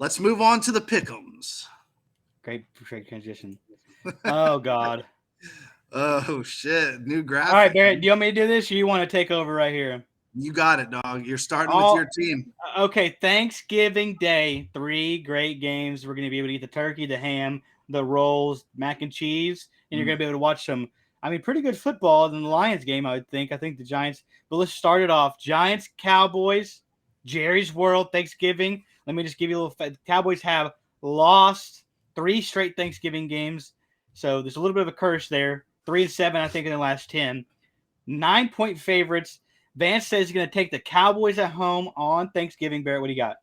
let's move on to the pick'ems. Great transition. Oh God. Oh shit! New All right, graphic. Barrett. Do you want me to do this, or you want to take over right here? You got it, dog. You're starting with All your team. okay. Thanksgiving Day, 3 great games. We're going to be able to eat the turkey, the ham, the rolls, mac and cheese, and you're going to be able to watch some. I mean, pretty good football in the Lions game, I would think. I think the Giants. But let's start it off. Giants, Cowboys, Jerry's World, Thanksgiving. Let me just give you a little. Cowboys have lost 3 straight Thanksgiving games, so there's a little bit of a curse there. 3-7, I think, in the last 10. 9-point favorites. Vance says he's going to take the Cowboys at home on Thanksgiving. Barrett, what do you got?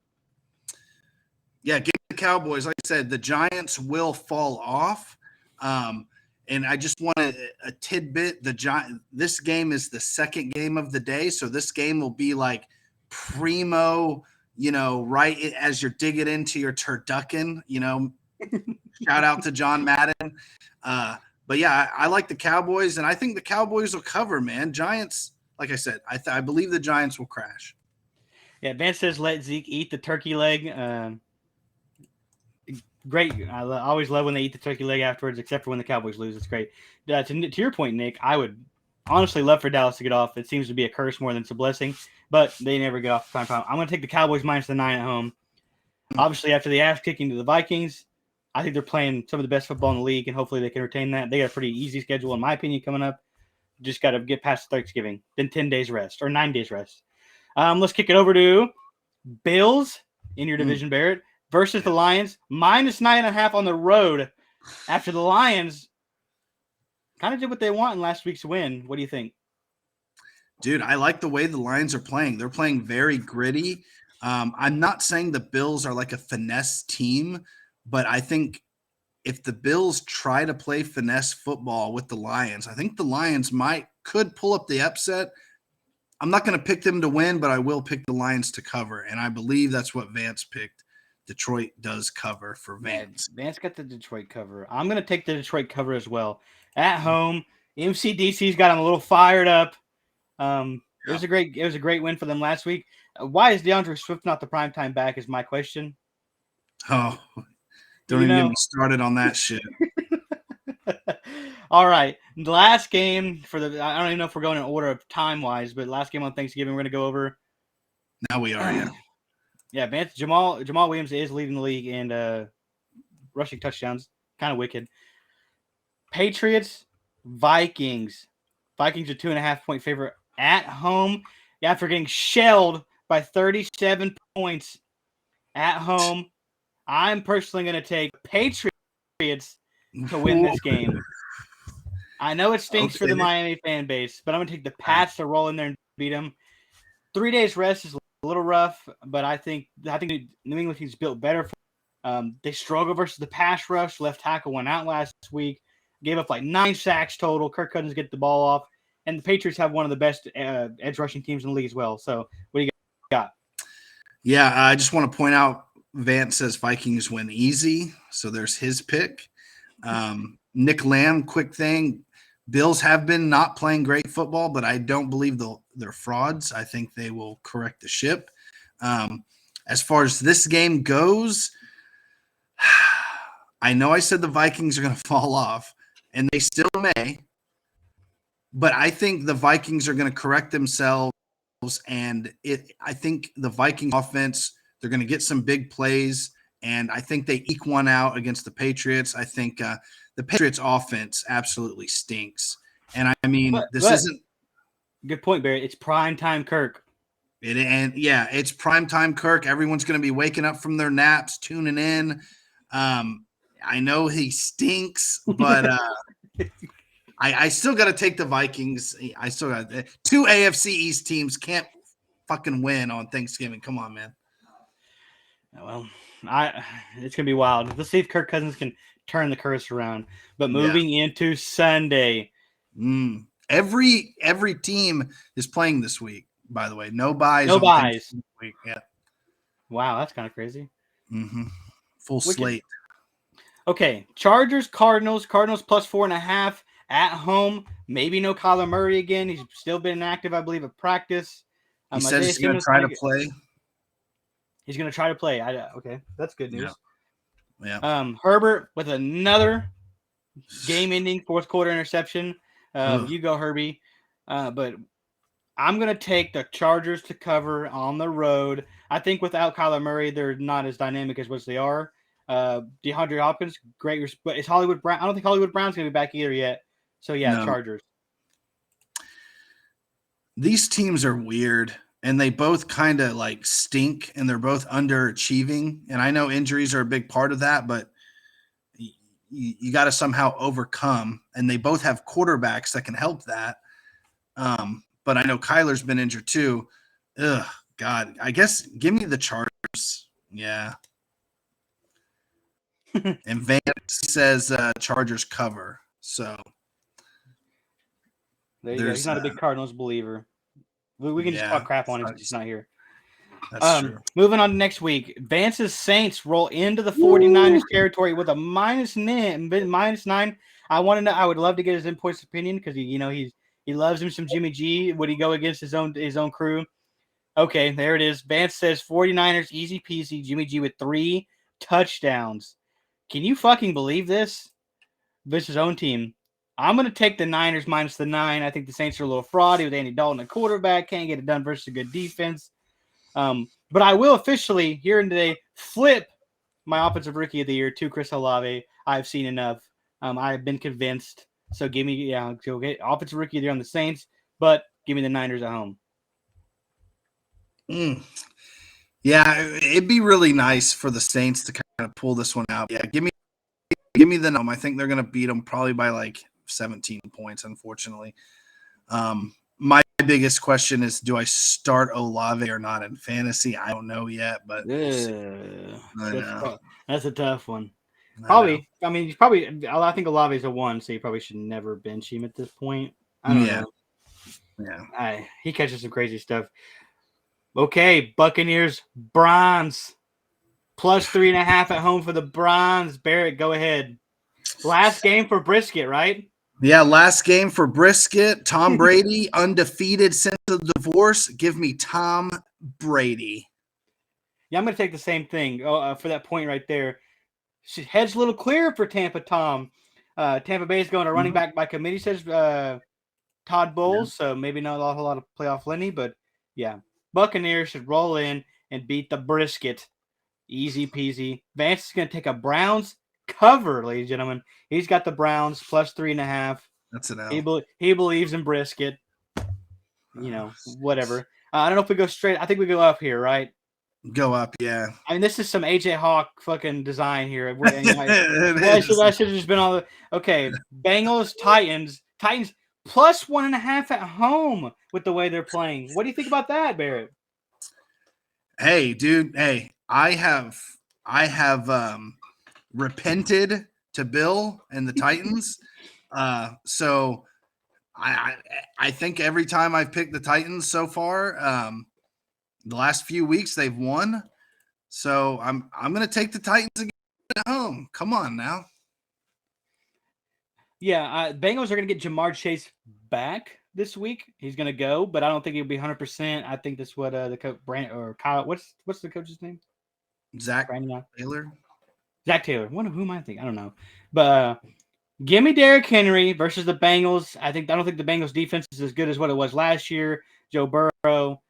Yeah, give the Cowboys. Like I said, the Giants will fall off. And I just want a tidbit. This game is the second game of the day, so this game will be like primo. Right as you're digging into your turducken. Shout out to John Madden. But yeah, I like the Cowboys, and I think the Cowboys will cover, man. Giants, like I said, I believe the Giants will crash. Yeah, Vance says let Zeke eat the turkey leg. Great. I always love when they eat the turkey leg afterwards, except for when the Cowboys lose. It's great. To your point, Nick, I would honestly love for Dallas to get off. It seems to be a curse more than it's a blessing, but they never get off time. I'm going to take the Cowboys minus the 9 at home. Obviously, after the ass kicking to the Vikings, I think they're playing some of the best football in the league, and hopefully they can retain that. They got a pretty easy schedule, in my opinion, coming up. Just got to get past Thanksgiving, then 10 days rest or 9 days rest. Let's kick it over to Bills in your division, Barrett, versus the Lions. Minus 9.5 on the road after the Lions kind of did what they want in last week's win. What do you think? Dude, I like the way the Lions are playing. They're playing very gritty. I'm not saying the Bills are like a finesse team, but I think if the Bills try to play finesse football with the Lions, I think the Lions could pull up the upset. I'm not going to pick them to win, but I will pick the Lions to cover, and I believe that's what Vance picked. Detroit does cover for Vance. Yeah, Vance got the Detroit cover. I'm going to take the Detroit cover as well. At home, MCDC's got them a little fired up. It was a great win for them last week. Why is DeAndre Swift not the primetime back is my question. Oh, don't even get me started on that shit. All right. The last game I don't even know if we're going in order of time-wise, but last game on Thanksgiving we're going to go over. Now we are, yeah. Yeah, Vance, Jamal Williams is leading the league in rushing touchdowns. Kind of wicked. Patriots, Vikings. Vikings are 2.5-point favorite at home after getting shelled by 37 points at home. I'm personally going to take Patriots to win this game. I know it stinks for the Miami fan base, but I'm going to take the Pats to roll in there and beat them. 3 days rest is a little rough, but I think New England team's built better. They struggled versus the pass rush. Left tackle went out last week. Gave up like 9 sacks total. Kirk Cousins get the ball off. And the Patriots have one of the best edge rushing teams in the league as well. So what do you got? Yeah, I just want to point out Vance says Vikings win easy. So there's his pick. Nick Lamb, quick thing. Bills have been not playing great football, but I don't believe they're frauds. I think they will correct the ship. As far as this game goes, I know I said the Vikings are going to fall off, and they still may. But I think the Vikings are going to correct themselves, and I think the Viking offense, they're going to get some big plays, and I think they eke one out against the Patriots. I think the Patriots offense absolutely stinks. And I mean, this isn't – good point, Barry. It's primetime Kirk. It's primetime Kirk. Everyone's going to be waking up from their naps, tuning in. I know he stinks, but I still got to take the Vikings. I still got 2 AFC East teams can't fucking win on Thanksgiving. Come on, man. Well, it's gonna be wild. Let's see if Kirk Cousins can turn the curse around. But moving into Sunday, every team is playing this week. By the way, no buys. No buys. Week. Yeah. Wow, that's kind of crazy. Full slate. Okay, Chargers, Cardinals plus 4.5 at home. Maybe no Kyler Murray again. He's still been inactive, I believe, at practice. He said he's going to try to play. He's going to try to play. Okay, that's good news. Yeah. Herbert with another game-ending fourth quarter interception. You go, Herbie. But I'm going to take the Chargers to cover on the road. I think without Kyler Murray, they're not as dynamic as what they are. DeAndre Hopkins, great. But it's Hollywood Brown. I don't think Hollywood Brown's going to be back either yet. So, yeah, No. Chargers. These teams are weird, and they both kind of like stink, and they're both underachieving. And I know injuries are a big part of that, but you got to somehow overcome. And they both have quarterbacks that can help that. But I know Kyler's been injured too. Ugh, God, I guess give me the Chargers. Yeah. And Vance says Chargers cover. So there you go. He's not a big Cardinals believer. We can just talk crap on him since he's not here. That's true. Moving on to next week. Vance's Saints roll into the 49ers territory with a -9. I want to know. I would love to get his in-points opinion because he loves him some Jimmy G. Would he go against his own crew? Okay, there it is. Vance says 49ers easy peasy. Jimmy G with 3 touchdowns. Can you fucking believe this? Versus his own team. I'm going to take the Niners -9. I think the Saints are a little fraudy with Andy Dalton, a quarterback. Can't get it done versus a good defense. But I will officially, here and today, flip my offensive rookie of the year to Chris Olave. I've seen enough. I've been convinced. So give me, go get offensive rookie of the year on the Saints, but give me the Niners at home. Yeah, it'd be really nice for the Saints to kind of pull this one out. Yeah, give me the I think they're going to beat them probably by like 17 points, unfortunately. My biggest question is, do I start Olave or not in fantasy? I don't know yet, but that's a tough one. Probably. I mean, I think Olave's a 1, so you probably should never bench him at this point. I don't know. Yeah. He catches some crazy stuff. Okay, Buccaneers, Browns. +3.5 at home for the Browns. Barrett, go ahead. Last game for Brisket, right? Yeah, last game for Brisket. Tom Brady, undefeated since the divorce. Give me Tom Brady. Yeah, I'm going to take the same thing for that point right there. Head's a little clear for Tampa, Tom. Tampa Bay is going to running back by committee, says Todd Bowles, so maybe not a whole lot of playoff Lenny, but yeah. Buccaneers should roll in and beat the Brisket. Easy peasy. Vance is going to take a Browns cover, ladies and gentlemen. He's got the Browns +3.5. That's an L. He believes in Brisket. Whatever. I don't know if we go straight. I think we go up here, right? Go up, yeah. I mean, this is some AJ Hawk fucking design here. I should have just been on the. Okay, Bengals, Titans. Titans +1.5 at home with the way they're playing. What do you think about that, Barrett? Hey, dude. Hey, I have repented to Bill and the Titans. So I think every time I've picked the Titans so far, the last few weeks they've won. So I'm going to take the Titans again at home. Come on now. Yeah, Bengals are going to get Jamar Chase back this week. He's going to go, but I don't think he'll be 100%. I think that's what the coach Brand or Kyle. What's the coach's name? Zach Taylor. Zach Taylor. Who am I thinking? I don't know. But give me Derrick Henry versus the Bengals. I don't think the Bengals defense is as good as what it was last year. Joe Burrow,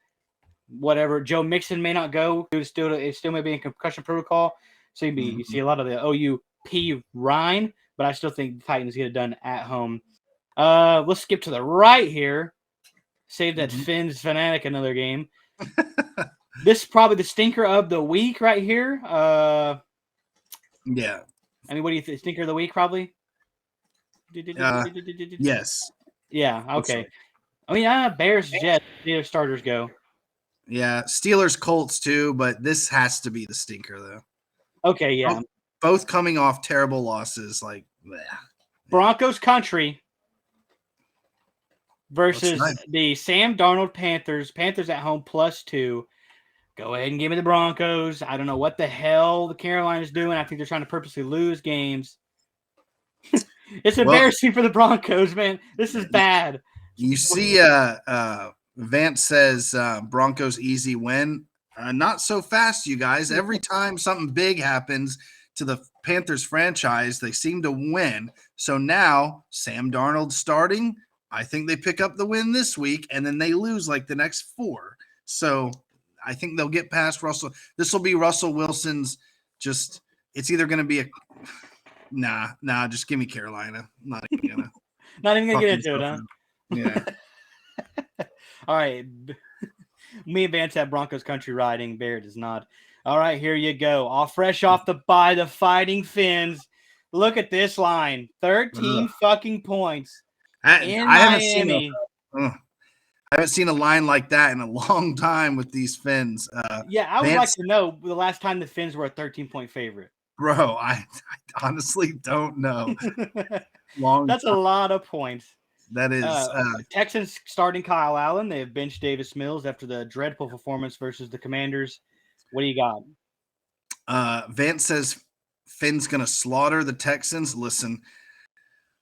whatever. Joe Mixon may not go. It still may be in concussion protocol. So you see a lot of the OUP Ryan, but I still think the Titans get it done at home. Let's skip to the right here. Save that Finn's Fanatic another game. This is probably the stinker of the week right here. Yeah. I mean, what do you think? Stinker of the week, probably? Yes. Yeah, okay. I mean, Bears, Jets, the starters go. Yeah, Steelers, Colts too, but this has to be the stinker, though. Okay, yeah. Both coming off terrible losses. Like, bleh. Broncos country versus the Sam Darnold Panthers. Panthers at home +2. Go ahead and give me the Broncos. I don't know what the hell the Carolinas doing. I think they're trying to purposely lose games. It's embarrassing for the Broncos, man. This is bad. You see, Vance says Broncos easy win. Not so fast, you guys. Every time something big happens to the Panthers franchise, they seem to win. So now Sam Darnold starting. I think they pick up the win this week, and then they lose like the next 4. So I think they'll get past Russell. This will be Russell Wilson's just – it's either going to be a – nah, just give me Carolina. I'm not even going to – Not even going to get into it, huh? Yeah. All right. Me and Vance have Broncos country riding. Bear does not. All right, here you go. All fresh off the bye, the Fighting Finns. Look at this line. 13 fucking points. In Miami. I haven't seen a line like that in a long time with these Finns. Yeah, I would like to know the last time the Finns were a 13-point favorite. Bro, I honestly don't know. That's a lot of points. That is. Texans starting Kyle Allen. They have benched Davis Mills after the dreadful performance versus the Commanders. What do you got? Vance says Finn's going to slaughter the Texans. Listen,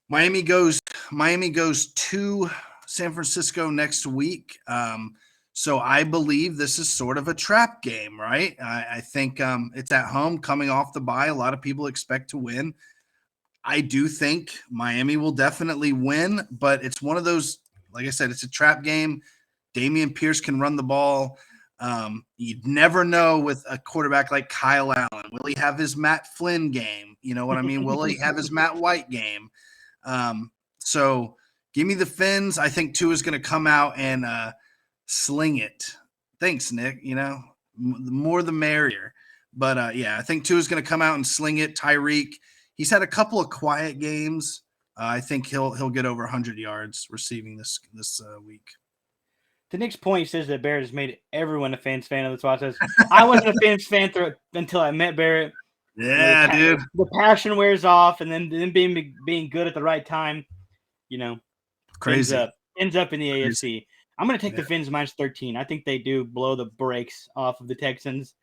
Miami goes to San Francisco next week. So I believe this is sort of a trap game, right? I think it's at home coming off the bye. A lot of people expect to win. I do think Miami will definitely win, but it's one of those, like I said, it's a trap game. Dameon Pierce can run the ball. You'd never know with a quarterback like Kyle Allen. Will he have his Matt Flynn game? You know what I mean? Will he have his Matt White game? So give me the Finns. I think Tua is going to come out and sling it. Thanks, Nick. You know, the more the merrier. But yeah, I think Tua is going to come out and sling it. Tyreek, he's had a couple of quiet games. I think he'll get over 100 yards receiving this week. To Nick's point, he says that Barrett has made everyone a Fins fan. That's why I says I wasn't a Fins fan until I met Barrett. Yeah, dude. The passion wears off, and then being good at the right time, you know, crazy ends up in the AFC. I'm going to take the Fins minus 13. I think they do blow the brakes off of the Texans.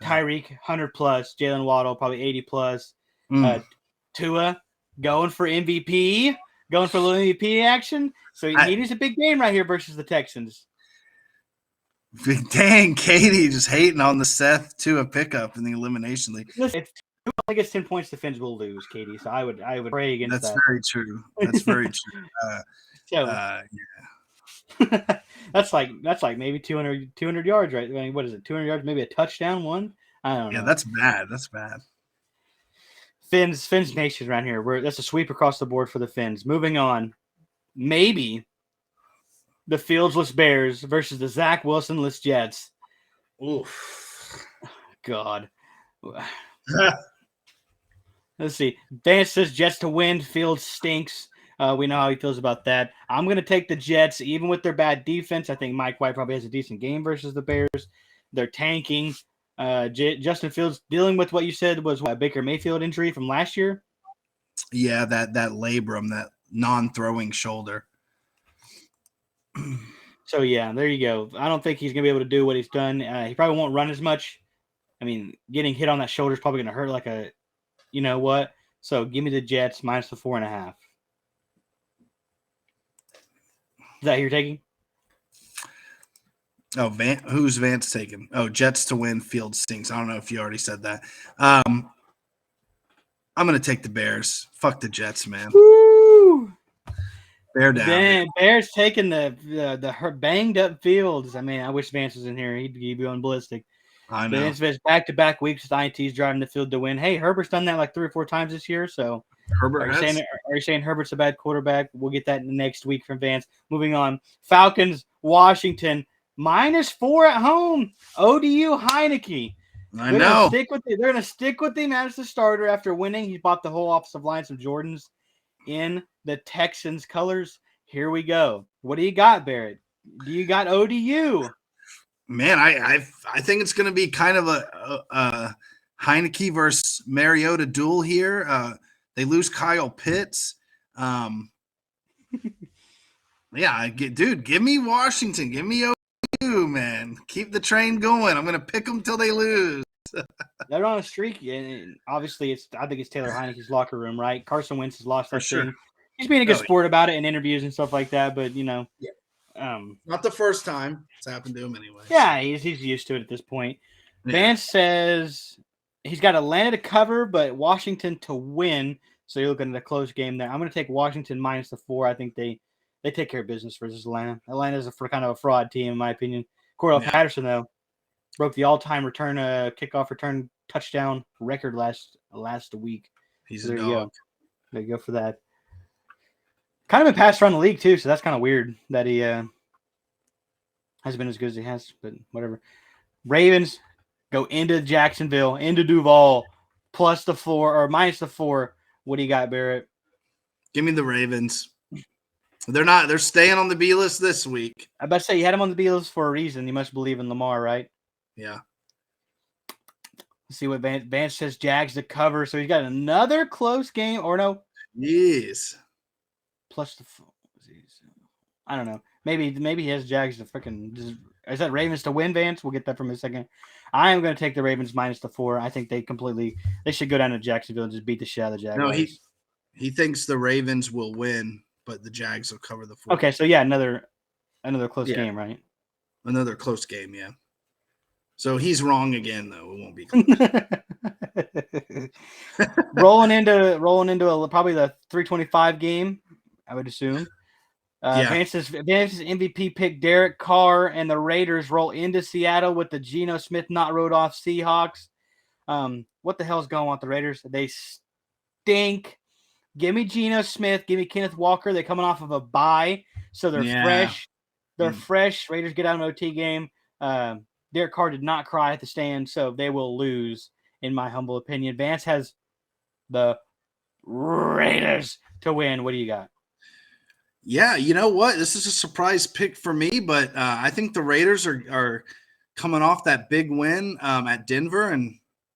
Tyreek 100 plus, Jalen Waddle probably 80 plus. Tua going for MVP, going for a little MVP action. So he needs a big game right here versus the Texans. Dang, Katie just hating on the Seth Tua pickup in the elimination league. Listen, if Tua only gets 10 points, the Fins will lose, Katie. So I would pray against that. That's very true. That's very true. Yeah. that's like maybe 200 yards, right? I mean, what is it? 200 yards, maybe a touchdown, one? I don't know. Yeah, that's bad. That's bad. Fins Nation around here. That's a sweep across the board for the Fins. Moving on. Maybe the Fieldsless Bears versus the Zach Wilson-less Jets. Oof. God. Let's see. Vance says Jets to win. Fields stinks. We know how he feels about that. I'm going to take the Jets, even with their bad defense. I think Mike White probably has a decent game versus the Bears. They're tanking. Justin Fields dealing with what you said was a Baker Mayfield injury from last year. Yeah, that labrum, that non-throwing shoulder. So, yeah, there you go. I don't think he's going to be able to do what he's done. He probably won't run as much. I mean, getting hit on that shoulder is probably going to hurt like a – you know what? So, give me the Jets minus the 4.5. Is that who you're taking? Oh, who's Vance taking? Oh, Jets to win, Field stinks. I don't know if you already said that. I'm going to take the Bears. Fuck the Jets, man. Woo! Bear down. Bears taking the banged up Fields. I mean, I wish Vance was in here. He'd be going ballistic. I know. Vance back-to-back weeks with INTs driving the field to win. Hey, Herbert's done that like 3 or 4 times this year, so Herbert are you saying Herbert's a bad quarterback? We'll get that next week from Vance. Moving on. Falcons, Washington, -4 at home. ODU Heineke. I know. They're going to stick with him as the starter after winning. He bought the whole offensive line, some Jordans, in the Texans colors. Here we go. What do you got, Barrett? Do you got ODU? Man, I think it's going to be kind of a Heineke versus Mariota duel here. They lose Kyle Pitts. Yeah, dude, give me Washington. Give me ODU, man. Keep the train going. I'm going to pick them till they lose. They're on a streak, and obviously I think it's Taylor Heineke's locker room, right? Carson Wentz has lost that thing. He's being a good sport about it in interviews and stuff like that, but, you know. Yeah. Not the first time it's happened to him anyway. Yeah, he's used to it at this point. Yeah. Vance says he's got Atlanta to cover, but Washington to win. So you're looking at a close game there. I'm going to take Washington minus the 4. I think they take care of business versus Atlanta. Atlanta's kind of a fraud team, in my opinion. Cordell Patterson, though, broke the all-time kickoff return touchdown record last week. He's so a dog. There you go for that. Kind of been passed around the league, too, so that's kind of weird that he hasn't been as good as he has, but whatever. Ravens go into Jacksonville, into Duval, plus the 4 or minus the 4. What do you got, Barrett? Give me the Ravens. They're staying on the B list this week. I about to say you had him on the B list for a reason. You must believe in Lamar, right? Yeah. Let's see what Vance says. Jags to cover. So he's got another close game, or no? Yes. Plus the 4. I don't know. Maybe he has Jags to freaking. Is that Ravens to win, Vance? We'll get that from a second. I am going to take the Ravens minus the 4. I think they should go down to Jacksonville and just beat the shit out of the Jaguars. No, he thinks the Ravens will win, but the Jags will cover the 4. Okay, so yeah, another close game, right? Another close game, yeah. So he's wrong again, though. It won't be close. rolling into probably the 325 game, I would assume. Vance's MVP pick Derek Carr, and the Raiders roll into Seattle with the Geno Smith not rode off Seahawks. What the hell's going on with the Raiders? They stink. Give me Geno Smith. Give me Kenneth Walker. They're coming off of a bye, so they're fresh. They're fresh. Raiders get out of an OT game. Derek Carr did not cry at the stand, so they will lose, in my humble opinion. Vance has the Raiders to win. What do you got? Yeah, you know what? This is a surprise pick for me, but I think the Raiders are coming off that big win at Denver, and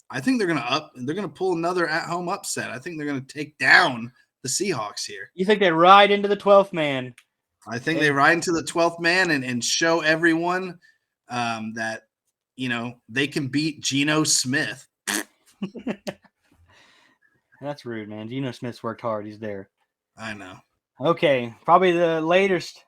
I think they're gonna pull another at-home upset. I think they're gonna take down the Seahawks here. You think they ride into the 12th man? I think they ride into the 12th man and show everyone that they can beat Geno Smith. That's rude, man. Geno Smith's worked hard. He's there. I know. Okay, probably the latest.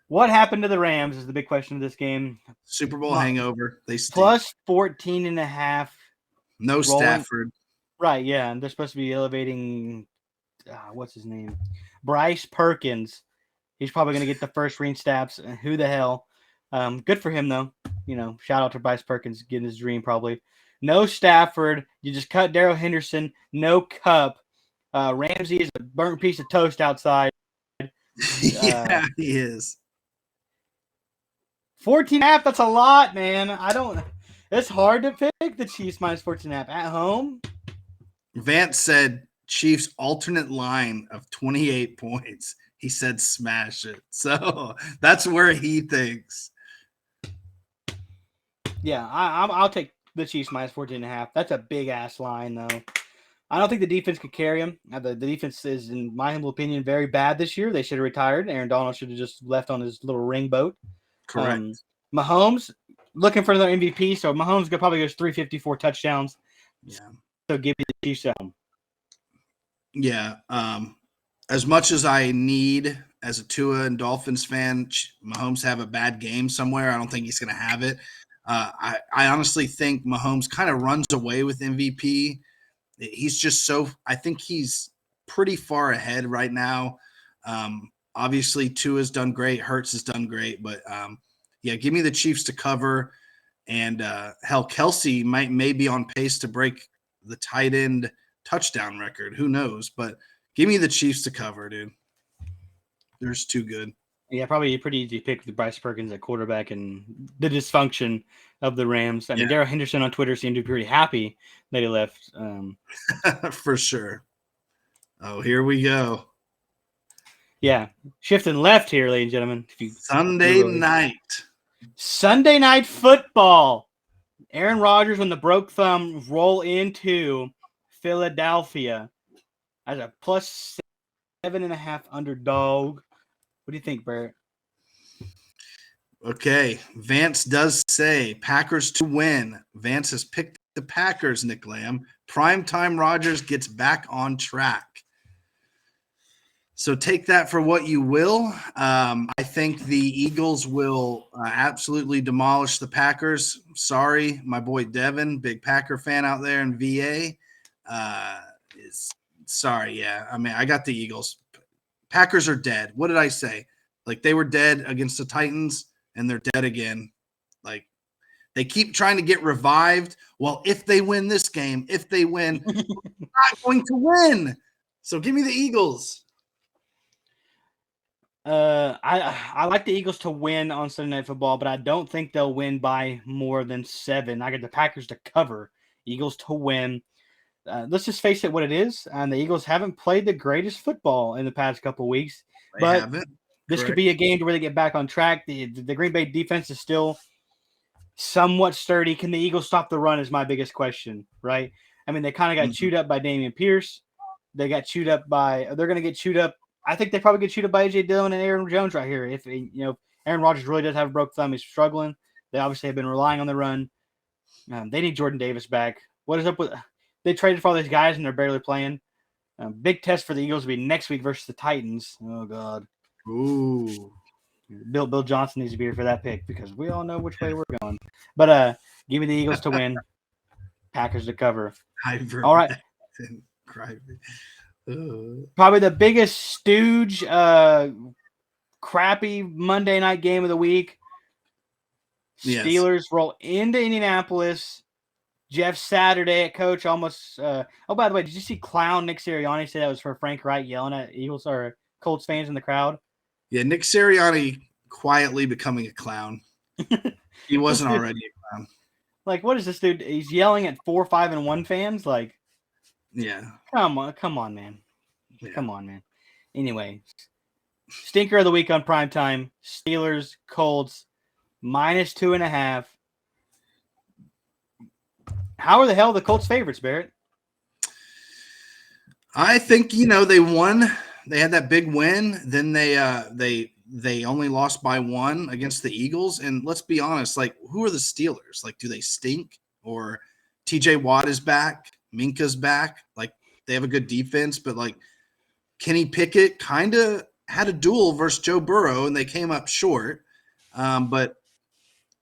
What happened to the Rams is the big question of this game. Super Bowl hangover. They stink. Plus 14.5. No Stafford. Right, yeah. And they're supposed to be elevating, what's his name? Bryce Perkins. He's probably going to get the first ring snaps. Who the hell? Good for him, though. Shout out to Bryce Perkins getting his dream probably. No Stafford. You just cut Darrell Henderson. No Cup. Ramsey is a burnt piece of toast outside. Yeah, he is. 14.5, that's a lot, man. It's hard to pick the Chiefs minus 14.5 at home. Vance said Chiefs alternate line of 28 points. He said smash it. So that's where he thinks. Yeah, I'll take the Chiefs minus 14.5. That's a big ass line, though. I don't think the defense could carry him. The defense is, in my humble opinion, very bad this year. They should have retired. Aaron Donald should have just left on his little ring boat. Correct. Mahomes looking for another MVP, so Mahomes probably goes 354 touchdowns. Yeah. So give me the Chiefs at home. Yeah. As much as I need, as a Tua and Dolphins fan, Mahomes have a bad game somewhere. I don't think he's going to have it. I honestly think Mahomes kind of runs away with MVP. He's just I think he's pretty far ahead right now. Obviously, Tua's done great. Hurts has done great. But, give me the Chiefs to cover. And, Kelsey may be on pace to break the tight end touchdown record. Who knows? But give me the Chiefs to cover, dude. They're just too good. Yeah, probably a pretty easy pick with Bryce Perkins at quarterback and the dysfunction of the Rams. I mean, Darrell Henderson on Twitter seemed to be pretty happy that he left. For sure. Oh, here we go. Yeah, shifting left here, ladies and gentlemen. Sunday night football. Aaron Rodgers and the broke thumb roll into Philadelphia as a plus 7.5 underdog. What do you think, Barrett? Okay, Vance does say Packers to win. Vance has picked the Packers, Nick Lamb. Primetime Rodgers gets back on track. So take that for what you will. I think the Eagles will absolutely demolish the Packers. Sorry, my boy Devin, big Packer fan out there in VA. Is sorry, yeah. I mean, I got the Eagles. Packers are dead. What did I say? Like they were dead against the Titans, and they're dead again. Like they keep trying to get revived. Well, if they win this game, if they win, they're not going to win. So give me the Eagles. I like the Eagles to win on Sunday Night Football, but I don't think they'll win by more than 7. I got the Packers to cover, Eagles to win. Let's just face it, what it is. And the Eagles haven't played the greatest football in the past couple weeks, but this could be a game to really get back on track. The Green Bay defense is still somewhat sturdy. Can the Eagles stop the run? Is my biggest question, right? I mean, they kind of got chewed up by Dameon Pierce. They got chewed up by. They're going to get chewed up. I think they probably get chewed up by AJ Dillon and Aaron Jones right here. If Aaron Rodgers really does have a broke thumb, he's struggling. They obviously have been relying on the run. They need Jordan Davis back. What is up with? They traded for all these guys and they're barely playing. Big test for the Eagles will be next week versus the Titans. Oh God. Ooh. Bill Johnson needs to be here for that pick because we all know which way we're going. But give me the Eagles to win. Packers to cover. All right. Probably the biggest stooge, crappy Monday night game of the week. Yes. Steelers roll into Indianapolis. Jeff Saturday at coach almost. By the way, did you see clown Nick Sirianni say that was for Frank Wright yelling at Eagles or Colts fans in the crowd? Yeah, Nick Sirianni quietly becoming a clown. He wasn't already a clown. Like, what is this dude? He's yelling at 4, 5, and 1 fans. Like, yeah, come on, man. Yeah. Come on, man. Anyway, stinker of the week on primetime: Steelers, Colts, -2.5. How are the hell the Colts favorites, Barrett? I think they won. They had that big win. Then they only lost by 1 against the Eagles. And let's be honest, like, who are the Steelers? Like, do they stink? Or TJ Watt is back, Minka's back. Like, they have a good defense, but like Kenny Pickett kind of had a duel versus Joe Burrow, and they came up short. But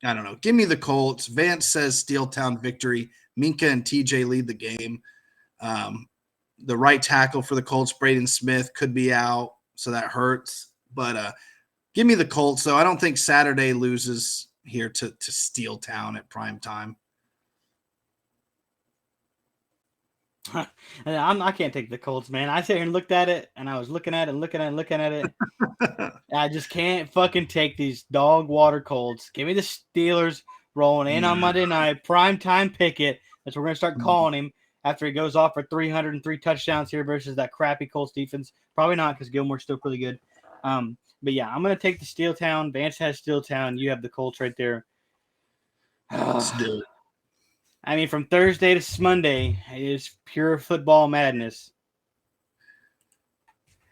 I don't know. Give me the Colts. Vance says Steeltown victory. Minka and TJ lead the game. The right tackle for the Colts, Braden Smith, could be out, so that hurts. But give me the Colts, though. I don't think Saturday loses here to Steeltown at prime time. I can't take the Colts, man. I sat here and looked at it, and I was looking at it. I just can't fucking take these dog water Colts. Give me the Steelers rolling in on Monday night. Prime time Pickett. That's what we're going to start calling him after he goes off for 303 touchdowns here versus that crappy Colts defense. Probably not because Gilmore's still pretty good. But yeah, I'm going to take the Steeltown. Vance has Steeltown. You have the Colts right there. Let's do it. I mean, from Thursday to Monday is pure football madness.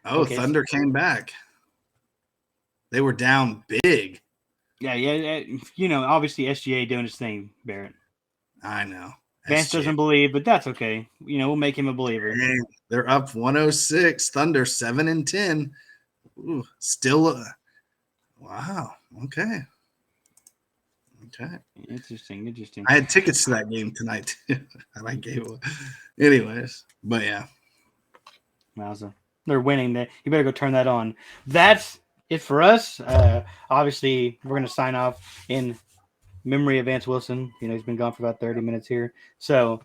Oh, okay. Thunder came back. They were down big. Yeah. Obviously SGA doing his thing, Barrett. I know. Vance doesn't believe, but that's okay. We'll make him a believer. Man, they're up 106. Thunder 7-10. Ooh, still. Wow. Okay. Interesting. I had tickets to that game tonight too, and I gave it. Anyways, but yeah. Wowza. They're winning. You better go turn that on. That's it for us. Obviously, we're going to sign off in memory of Vance Wilson. He's been gone for about 30 minutes here. So